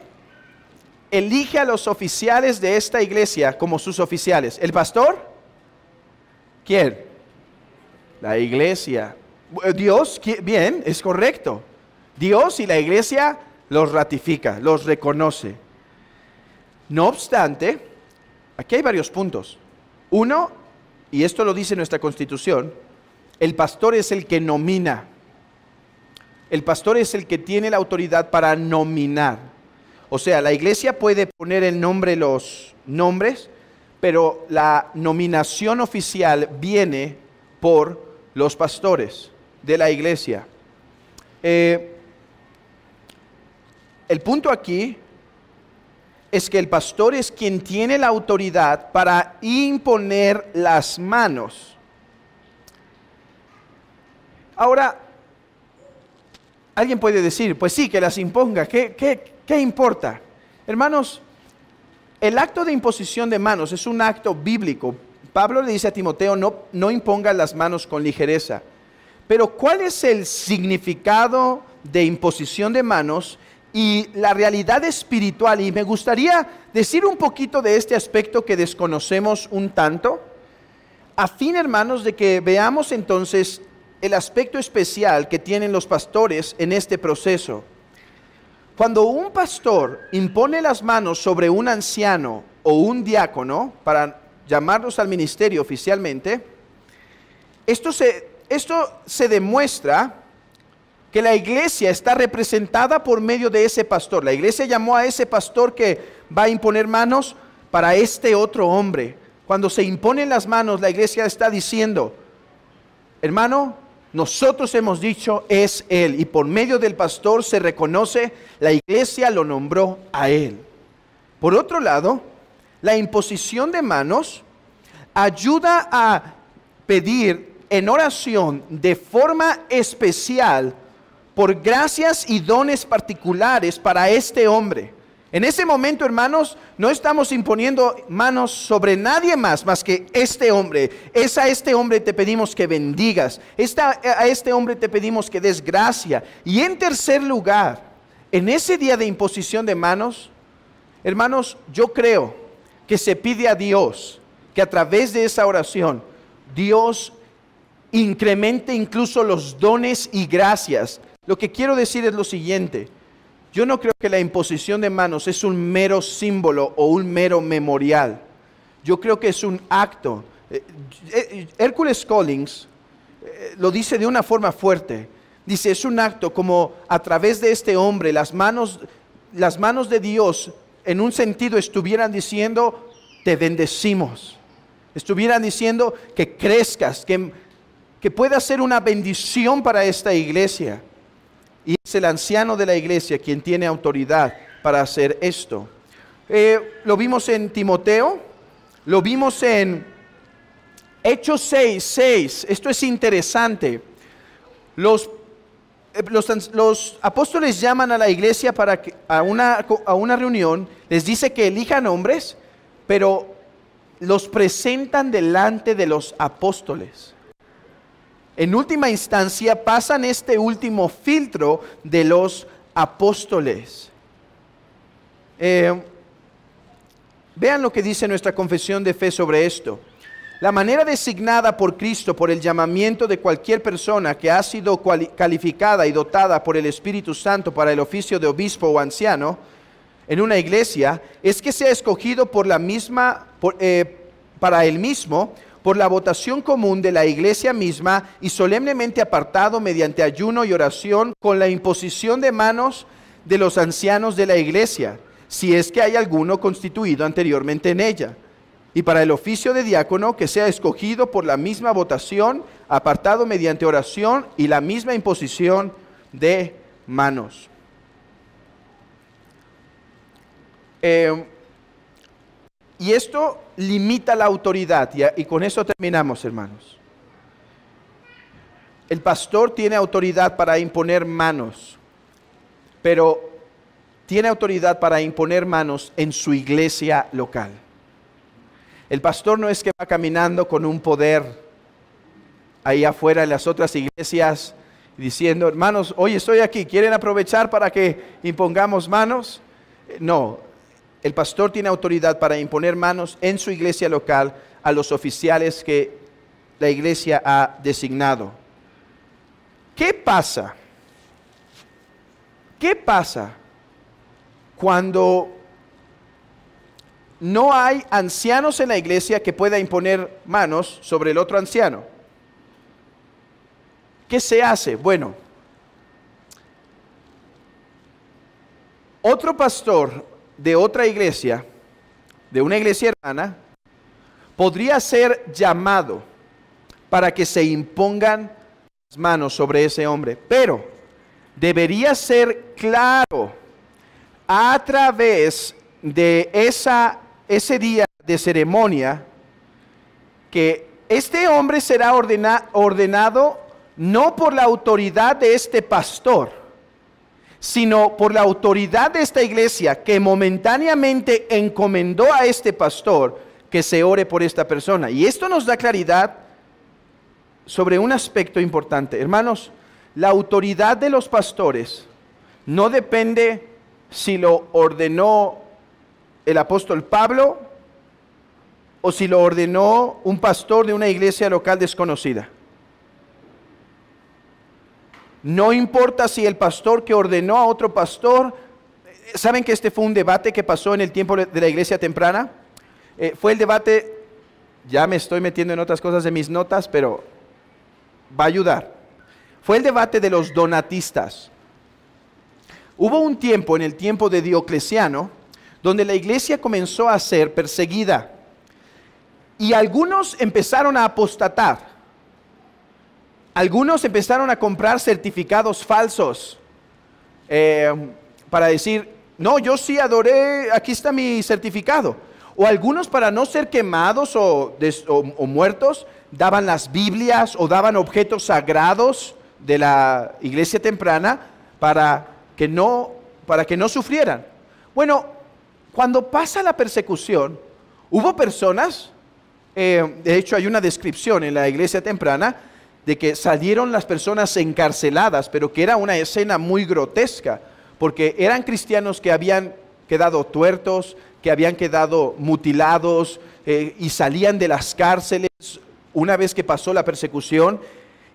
elige a los oficiales de esta iglesia como sus oficiales? ¿El pastor? ¿Quién? La iglesia. Dios, bien, es correcto. Dios y la iglesia los ratifica, los reconoce. No obstante, aquí hay varios puntos. Uno, y esto lo dice nuestra Constitución, el pastor es el que nomina. El pastor es el que tiene la autoridad para nominar. O sea, la iglesia puede poner en nombre los nombres, pero la nominación oficial viene por los pastores de la iglesia. El punto aquí es que el pastor es quien tiene la autoridad para imponer las manos. Ahora, alguien puede decir, pues sí, que las imponga, ¿qué importa? Hermanos, el acto de imposición de manos es un acto bíblico. Pablo le dice a Timoteo, no imponga las manos con ligereza. Pero ¿cuál es el significado de imposición de manos y la realidad espiritual? Y me gustaría decir un poquito de este aspecto que desconocemos un tanto, a fin, hermanos, de que veamos entonces el aspecto especial que tienen los pastores en este proceso. Cuando un pastor impone las manos sobre un anciano o un diácono para llamarlos al ministerio oficialmente, esto se demuestra que la iglesia está representada por medio de ese pastor. La iglesia llamó a ese pastor que va a imponer manos para este otro hombre. Cuando se imponen las manos, la iglesia está diciendo, hermano, nosotros hemos dicho es él, y por medio del pastor se reconoce, la iglesia lo nombró a él. Por otro lado, la imposición de manos ayuda a pedir en oración de forma especial por gracias y dones particulares para este hombre. En ese momento, hermanos, no estamos imponiendo manos sobre nadie más que este hombre. Es a este hombre te pedimos que bendigas. A este hombre te pedimos que des gracia. Y en tercer lugar, en ese día de imposición de manos, hermanos, yo creo que se pide a Dios que a través de esa oración, Dios incremente incluso los dones y gracias. Lo que quiero decir es lo siguiente. Yo no creo que la imposición de manos es un mero símbolo o un mero memorial. Yo creo que es un acto. Hércules Collins lo dice de una forma fuerte. Dice, es un acto como a través de este hombre, las manos de Dios en un sentido estuvieran diciendo, te bendecimos. Estuvieran diciendo que crezcas, que pueda ser una bendición para esta iglesia. Y es el anciano de la iglesia quien tiene autoridad para hacer esto. Lo vimos en Timoteo, lo vimos en Hechos 6:6. Esto es interesante. Los apóstoles llaman a la iglesia a una reunión, les dice que elijan hombres, pero los presentan delante de los apóstoles. En última instancia pasan este último filtro de los apóstoles. Vean lo que dice nuestra confesión de fe sobre esto. La manera designada por Cristo por el llamamiento de cualquier persona que ha sido calificada y dotada por el Espíritu Santo para el oficio de obispo o anciano en una iglesia es que sea escogido por la misma, para él mismo, por la votación común de la iglesia misma y solemnemente apartado mediante ayuno y oración con la imposición de manos de los ancianos de la iglesia, si es que hay alguno constituido anteriormente en ella. Y para el oficio de diácono, que sea escogido por la misma votación, apartado mediante oración y la misma imposición de manos. Y esto limita la autoridad, y con eso terminamos, hermanos. El pastor tiene autoridad para imponer manos, pero tiene autoridad para imponer manos en su iglesia local. El pastor no es que va caminando con un poder ahí afuera en las otras iglesias diciendo, hermanos, hoy estoy aquí, ¿quieren aprovechar para que impongamos manos? No. El pastor tiene autoridad para imponer manos en su iglesia local a los oficiales que la iglesia ha designado. ¿Qué pasa? ¿Qué pasa cuando no hay ancianos en la iglesia que pueda imponer manos sobre el otro anciano? ¿Qué se hace? Bueno, otro pastor de otra iglesia, de una iglesia hermana, podría ser llamado para que se impongan las manos sobre ese hombre, pero debería ser claro a través de ese día de ceremonia que este hombre será ordenado no por la autoridad de este pastor, sino por la autoridad de esta iglesia que momentáneamente encomendó a este pastor que se ore por esta persona. Y esto nos da claridad sobre un aspecto importante. Hermanos, la autoridad de los pastores no depende si lo ordenó el apóstol Pablo o si lo ordenó un pastor de una iglesia local desconocida. No importa si el pastor que ordenó a otro pastor, ¿saben que este fue un debate que pasó en el tiempo de la iglesia temprana? Fue el debate, ya me estoy metiendo en otras cosas de mis notas, pero va a ayudar. Fue el debate de los donatistas. Hubo un tiempo, en el tiempo de Diocleciano, donde la iglesia comenzó a ser perseguida. Y algunos empezaron a apostatar. Algunos empezaron a comprar certificados falsos para decir, no, yo sí adoré, aquí está mi certificado. O algunos, para no ser quemados o muertos, daban las Biblias o daban objetos sagrados de la iglesia temprana para que no sufrieran. Bueno, cuando pasa la persecución, hubo personas, de hecho hay una descripción en la iglesia temprana, de que salieron las personas encarceladas, pero que era una escena muy grotesca, porque eran cristianos que habían quedado tuertos, que habían quedado mutilados, y salían de las cárceles una vez que pasó la persecución,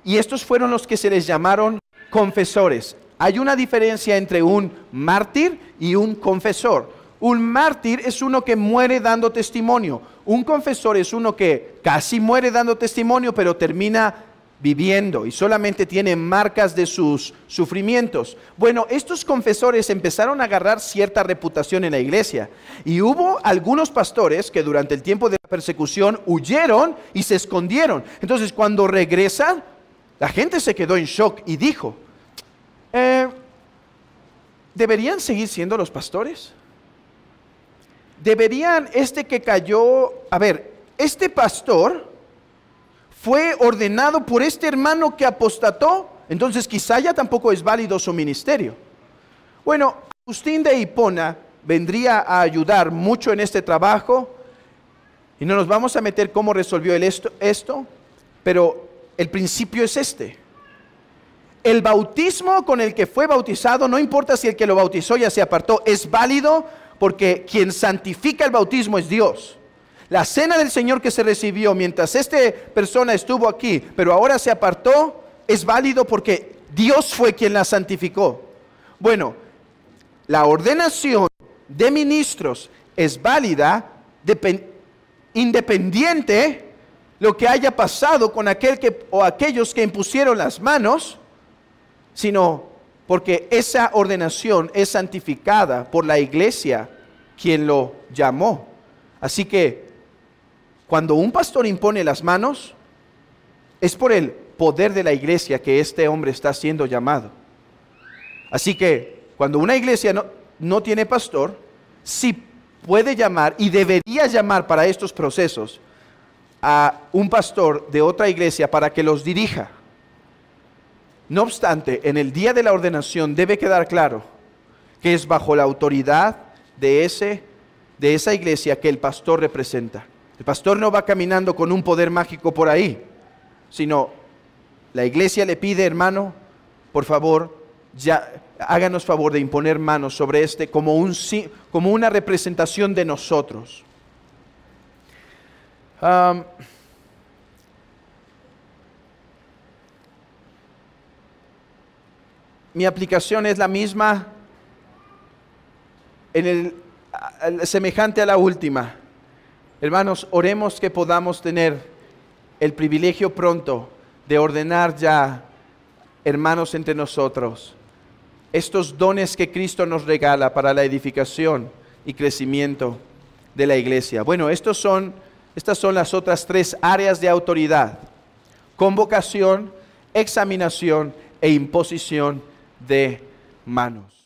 y estos fueron los que se les llamaron confesores. Hay una diferencia entre un mártir y un confesor. Un mártir es uno que muere dando testimonio. Un confesor es uno que casi muere dando testimonio, pero termina viviendo y solamente tiene marcas de sus sufrimientos. Bueno, estos confesores empezaron a agarrar cierta reputación en la iglesia y hubo algunos pastores que durante el tiempo de la persecución huyeron y se escondieron. Entonces, cuando regresan, la gente se quedó en shock y dijo, ¿deberían seguir siendo los pastores? ¿Deberían que cayó? A ver, este pastor fue ordenado por este hermano que apostató, entonces quizá ya tampoco es válido su ministerio. Bueno, Agustín de Hipona vendría a ayudar mucho en este trabajo y no nos vamos a meter cómo resolvió él esto, pero el principio es este. El bautismo con el que fue bautizado, no importa si el que lo bautizó ya se apartó, es válido porque quien santifica el bautismo es Dios. La cena del Señor que se recibió mientras esta persona estuvo aquí, pero ahora se apartó, es válido porque Dios fue quien la santificó. Bueno, la ordenación de ministros es válida independiente lo que haya pasado con aquellos que impusieron las manos, sino porque esa ordenación es santificada por la iglesia quien lo llamó. Así que cuando un pastor impone las manos, es por el poder de la iglesia que este hombre está siendo llamado. Así que cuando una iglesia no tiene pastor, sí puede llamar y debería llamar para estos procesos a un pastor de otra iglesia para que los dirija. No obstante, en el día de la ordenación debe quedar claro que es bajo la autoridad de esa iglesia que el pastor representa. El pastor no va caminando con un poder mágico por ahí, sino la iglesia le pide, hermano, por favor, háganos favor de imponer manos sobre este como una representación de nosotros. Mi aplicación es la misma, semejante a la última. Hermanos, oremos que podamos tener el privilegio pronto de ordenar ya hermanos entre nosotros, estos dones que Cristo nos regala para la edificación y crecimiento de la iglesia. Bueno, estas son las otras 3 áreas de autoridad: convocación, examinación e imposición de manos.